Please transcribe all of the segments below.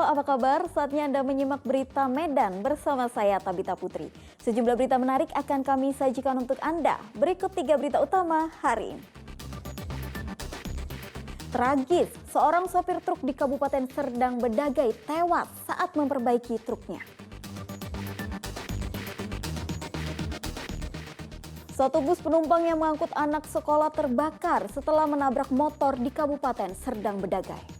Halo, apa kabar? Saatnya Anda menyimak berita Medan bersama saya Tabita Putri. Sejumlah berita menarik akan kami sajikan untuk Anda. Berikut 3 berita utama hari ini. Tragis, seorang sopir truk di Kabupaten Serdang Bedagai tewas saat memperbaiki truknya. Satu bus penumpang yang mengangkut anak sekolah terbakar setelah menabrak motor di Kabupaten Serdang Bedagai.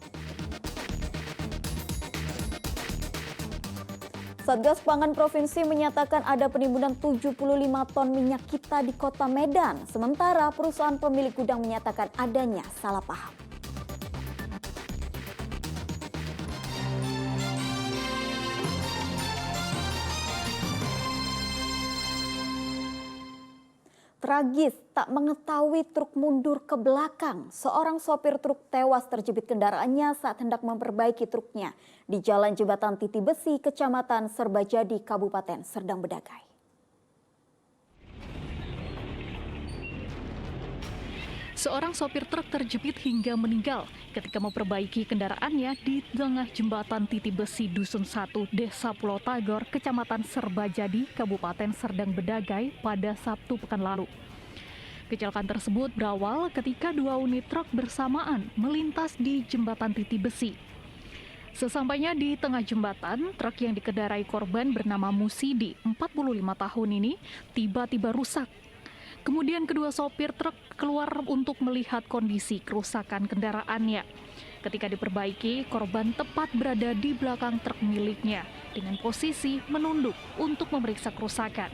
Satgas Pangan Provinsi menyatakan ada penimbunan 75 ton minyak kita di kota Medan. Sementara perusahaan pemilik gudang menyatakan adanya salah paham. Tragis, tak mengetahui truk mundur ke belakang. Seorang sopir truk tewas terjepit kendaraannya saat hendak memperbaiki truknya di Jalan Jembatan Titi Besi, Kecamatan Serbajadi, Kabupaten Serdang Bedagai. Seorang sopir truk terjepit hingga meninggal ketika memperbaiki kendaraannya di tengah jembatan Titi Besi Dusun 1, Desa Pulau Tagor, Kecamatan Serbajadi, Kabupaten Serdang Bedagai pada Sabtu pekan lalu. Kecelakaan tersebut berawal ketika 2 unit truk bersamaan melintas di jembatan Titi Besi. Sesampainya di tengah jembatan, truk yang dikendarai korban bernama Musidi, 45 tahun ini, tiba-tiba rusak. Kemudian kedua sopir truk keluar untuk melihat kondisi kerusakan kendaraannya. Ketika diperbaiki, korban tepat berada di belakang truk miliknya dengan posisi menunduk untuk memeriksa kerusakan.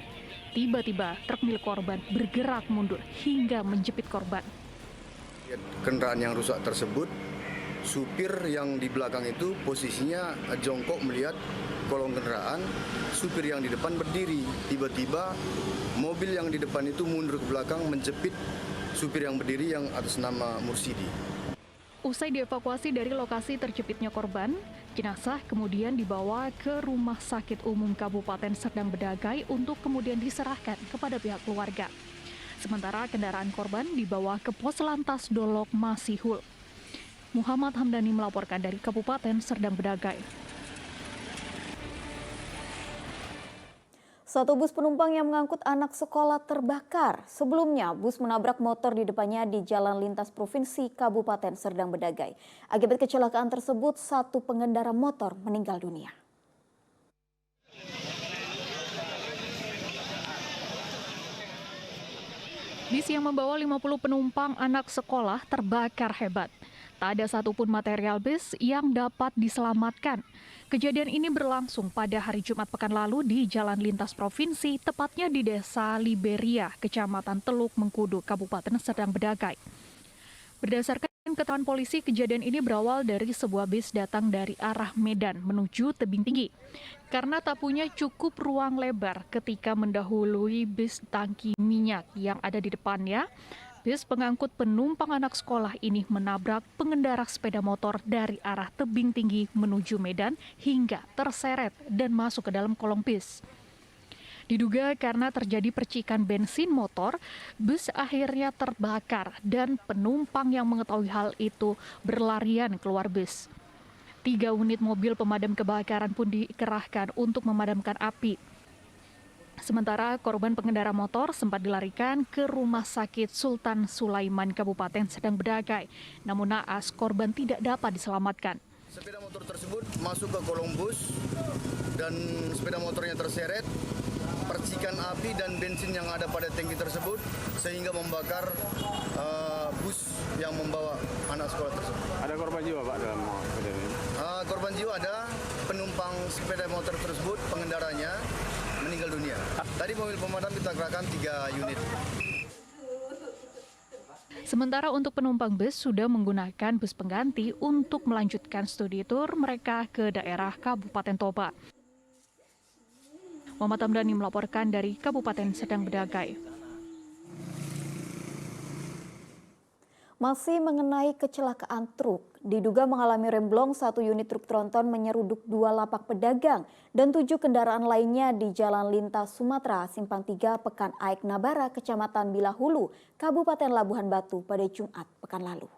Tiba-tiba truk milik korban bergerak mundur hingga menjepit korban. Kendaraan yang rusak tersebut, supir yang di belakang itu posisinya jongkok melihat kolong kendaraan, supir yang di depan berdiri. Tiba-tiba mobil yang di depan itu mundur ke belakang menjepit supir yang berdiri yang atas nama Mursidi. Usai dievakuasi dari lokasi terjepitnya korban, jenazah kemudian dibawa ke Rumah Sakit Umum Kabupaten Serdang Bedagai untuk kemudian diserahkan kepada pihak keluarga. Sementara kendaraan korban dibawa ke Pos Lantas Dolok Masihul. Muhammad Hamdani melaporkan dari Kabupaten Serdang Bedagai. Satu bus penumpang yang mengangkut anak sekolah terbakar. Sebelumnya, bus menabrak motor di depannya di Jalan Lintas Provinsi Kabupaten Serdang Bedagai. Akibat kecelakaan tersebut, satu pengendara motor meninggal dunia. Bis yang membawa 50 penumpang anak sekolah terbakar hebat. Tak ada satupun material bis yang dapat diselamatkan. Kejadian ini berlangsung pada hari Jumat pekan lalu di Jalan Lintas Provinsi, tepatnya di Desa Liberia, Kecamatan Teluk Mengkudu, Kabupaten Serdang Bedagai. Berdasarkan keterangan polisi, kejadian ini berawal dari sebuah bis datang dari arah Medan menuju Tebing Tinggi. Karena tak punya cukup ruang lebar ketika mendahului bis tangki minyak yang ada di depannya, bis pengangkut penumpang anak sekolah ini menabrak pengendara sepeda motor dari arah Tebing Tinggi menuju Medan hingga terseret dan masuk ke dalam kolong bis. Diduga karena terjadi percikan bensin motor, bus akhirnya terbakar dan penumpang yang mengetahui hal itu berlarian keluar bus. 3 unit mobil pemadam kebakaran pun dikerahkan untuk memadamkan api. Sementara korban pengendara motor sempat dilarikan ke Rumah Sakit Sultan Sulaiman Kabupaten Serdang Bedagai. Namun naas korban tidak dapat diselamatkan. Sepeda motor tersebut masuk ke kolong bus dan sepeda motornya terseret. Percikan api dan bensin yang ada pada tangki tersebut sehingga membakar bus yang membawa anak sekolah tersebut. Ada korban jiwa Pak dalam kejadian ini? Korban jiwa ada, penumpang sepeda motor tersebut, pengendaranya meninggal dunia. Tadi mobil pemadam kita kerahkan 3 unit. Sementara untuk penumpang bus sudah menggunakan bus pengganti untuk melanjutkan studi tur mereka ke daerah Kabupaten Toba. Muhammad Hamdani melaporkan dari Kabupaten Serdang Bedagai. Masih mengenai kecelakaan truk, diduga mengalami remblong 1 unit truk tronton menyeruduk 2 lapak pedagang dan 7 kendaraan lainnya di Jalan Lintas Sumatera, Simpang 3, Pekan Aik Nabara, Kecamatan Bilahulu, Kabupaten Labuhan Batu pada Jumat pekan lalu.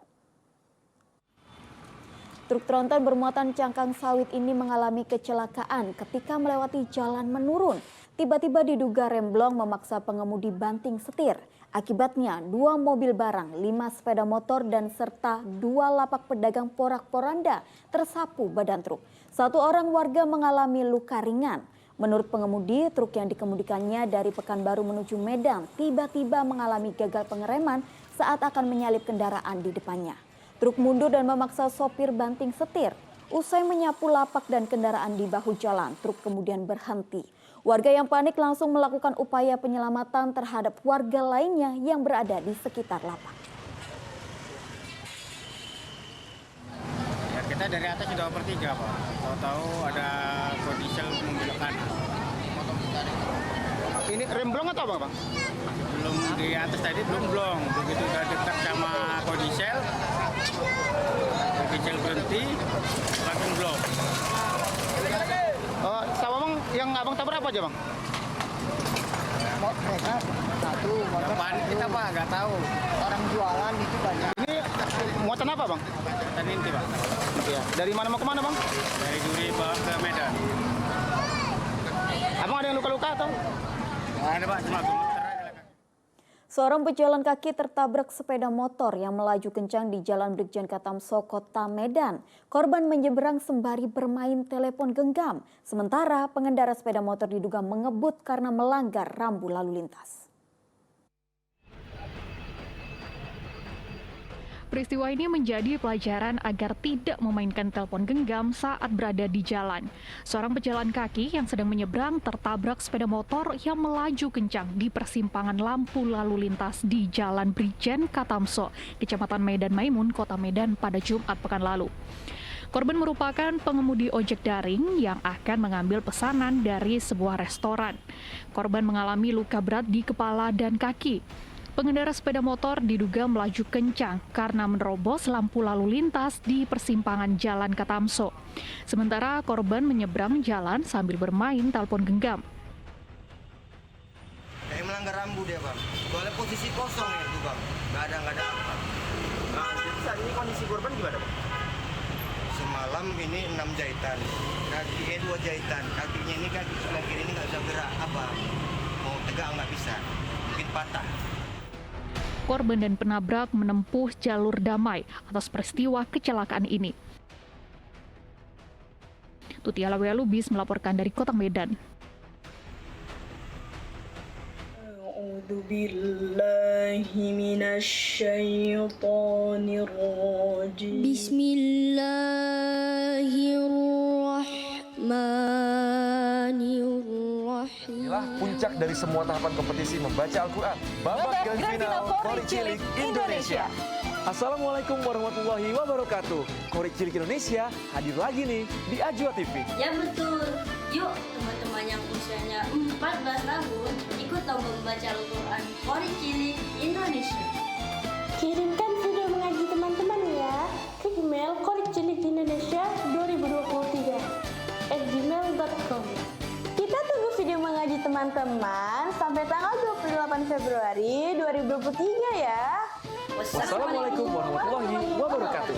Truk tronton bermuatan cangkang sawit ini mengalami kecelakaan ketika melewati jalan menurun. Tiba-tiba diduga remblong memaksa pengemudi banting setir. Akibatnya 2 mobil barang, 5 sepeda motor dan serta 2 lapak pedagang porak-poranda tersapu badan truk. 1 orang warga mengalami luka ringan. Menurut pengemudi, truk yang dikemudikannya dari Pekanbaru menuju Medan tiba-tiba mengalami gagal pengereman saat akan menyalip kendaraan di depannya. Truk mundur dan memaksa sopir banting setir. Usai menyapu lapak dan kendaraan di bahu jalan, truk kemudian berhenti. Warga yang panik langsung melakukan upaya penyelamatan terhadap warga lainnya yang berada di sekitar lapak. Ya, kita dari atas sudah oper 3, Pak. Tahu-tahu ada kondisial membelok kanan. Ini remblong atau apa, Bang? Belum di atas tadi belum blong. Begitu udah dekat sama kondisial berhenti, langsung blong. Sama Bang, yang Abang tabrak apa aja, Bang? Panik kita, Pak, nggak tahu. Orang jualan itu banyak. Ini muatan apa, Bang? Tadi inti, Pak. Ya. Dari mana mau kemana, Bang? Dari Duri bawa ke Medan. Abang ada yang luka-luka atau? Nggak ada, Pak, cuma gemeter aja. Seorang pejalan kaki tertabrak sepeda motor yang melaju kencang di Jalan Brigjen Katamso, Kota Medan. Korban menyeberang sembari bermain telepon genggam. Sementara pengendara sepeda motor diduga mengebut karena melanggar rambu lalu lintas. Peristiwa ini menjadi pelajaran agar tidak memainkan telepon genggam saat berada di jalan. Seorang pejalan kaki yang sedang menyeberang tertabrak sepeda motor yang melaju kencang di persimpangan lampu lalu lintas di Jalan Brigjen Katamso, Kecamatan Medan Maimun, Kota Medan pada Jumat pekan lalu. Korban merupakan pengemudi ojek daring yang akan mengambil pesanan dari sebuah restoran. Korban mengalami luka berat di kepala dan kaki. Pengendara sepeda motor diduga melaju kencang karena menerobos lampu lalu lintas di persimpangan Jalan Katamso. Sementara korban menyeberang jalan sambil bermain telepon genggam. Kayak melanggar rambu dia, Bang. Soalnya posisi kosong ya itu, Bang. Nggak ada apa. Nah, jadi saat ini kondisi korban gimana, Bang? Semalam ini 6 jahitan. 2 jahitan. Kakinya ini, kaki sebelah kiri ini nggak bisa gerak. Apa? Mau tegak nggak bisa. Mungkin patah. Korban dan penabrak menempuh jalur damai atas peristiwa kecelakaan ini. Tuti Alawea Lubis melaporkan dari Kota Medan. Bismillahirrahmanirrahim. Inilah puncak dari semua tahapan kompetisi membaca Al-Quran. Babak Grand Final Kori Cilik Indonesia. Assalamualaikum warahmatullahi wabarakatuh. Kori Cilik Indonesia hadir lagi nih di Ajwa TV. Ya betul. Yuk teman-teman yang usianya 14 tahun ikut lomba membaca Al-Quran Kori Cilik Indonesia. Kirimkan video mengaji teman-teman ya ke email koricilik-indonesia2023@gmail.com. Kita tunggu video mengaji teman-teman sampai tanggal 28 Februari 2023 ya. Wassalamualaikum warahmatullahi wabarakatuh.